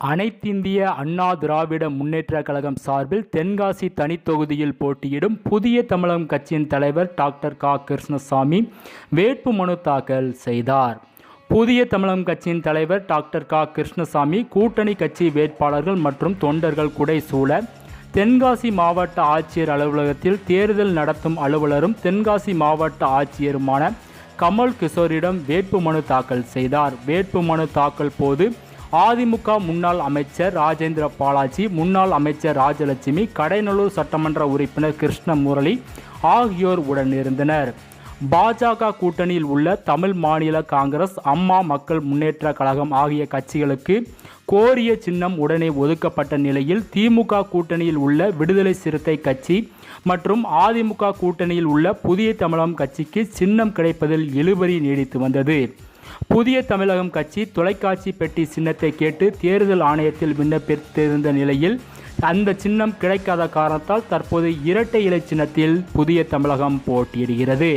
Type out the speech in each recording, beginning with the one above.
அனைத்திந்திய அண்ணா திராவிட முன்னேற்றக் கழகம் சார்பில் தென்காசி தனித்தொகுதியில் போட்டியிடும் புதிய தமிழகம் கட்சியின் தலைவர் டாக்டர் க. கிருஷ்ணசாமி வேட்புமனு தாக்கல் செய்தார். புதிய தமிழகம் கட்சியின் தலைவர் டாக்டர் க. கிருஷ்ணசாமி கூட்டணி கட்சி வேட்பாளர்கள் மற்றும் தொண்டர்கள் குடைசூழ தென்காசி மாவட்ட ஆட்சியர் அலுவலகத்தில் தேர்தல் நடத்தும் அலுவலரும் தென்காசி மாவட்ட ஆட்சியருமான கமல் கிஷோரிடம் வேட்புமனு தாக்கல் செய்தார். வேட்புமனு தாக்கல் போது அதிமுக முன்னாள் அமைச்சர் ராஜேந்திர பாலாஜி, முன்னாள் அமைச்சர் ராஜலட்சுமி, கடைநல்லூர் சட்டமன்ற உறுப்பினர் கிருஷ்ண முரளி ஆகியோர் உடனிருந்தனர். பாஜக கூட்டணியில் உள்ள தமிழ் மாநில காங்கிரஸ், அம்மா மக்கள் முன்னேற்ற கழகம் ஆகிய கட்சிகளுக்கு கோரிய சின்னம் உடனே ஒதுக்கப்பட்ட நிலையில் திமுக கூட்டணியில் உள்ள விடுதலை சிறுத்தை கட்சி மற்றும் அதிமுக கூட்டணியில் உள்ள புதிய தமிழகம் கட்சிக்கு சின்னம் கிடைப்பதில் இழுபறி நீடித்து வந்தது. புதிய தமிழகம் கட்சி தொலைக்காட்சி பெட்டி சின்னத்தை கேட்டு தேர்தல் ஆணையத்தில் விண்ணப்பித்திருந்த நிலையில் அந்த சின்னம் கிடைக்காத காரணத்தால் தற்போது இரட்டை இலை சின்னத்தில் புதிய தமிழகம் போட்டியிடுகிறது.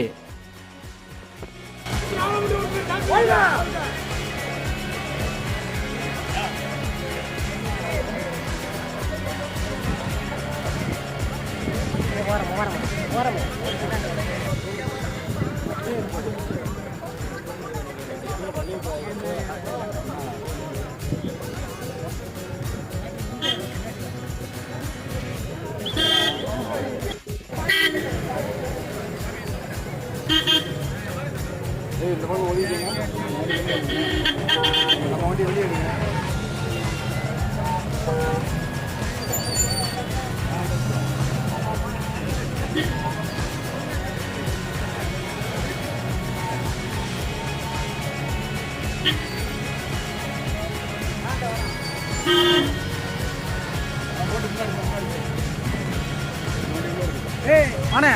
இந்த பக்கம் ஓடிட்டீங்க, நம்ம வண்டி வெளியே எடுங்க. ஏய் அண்ணே,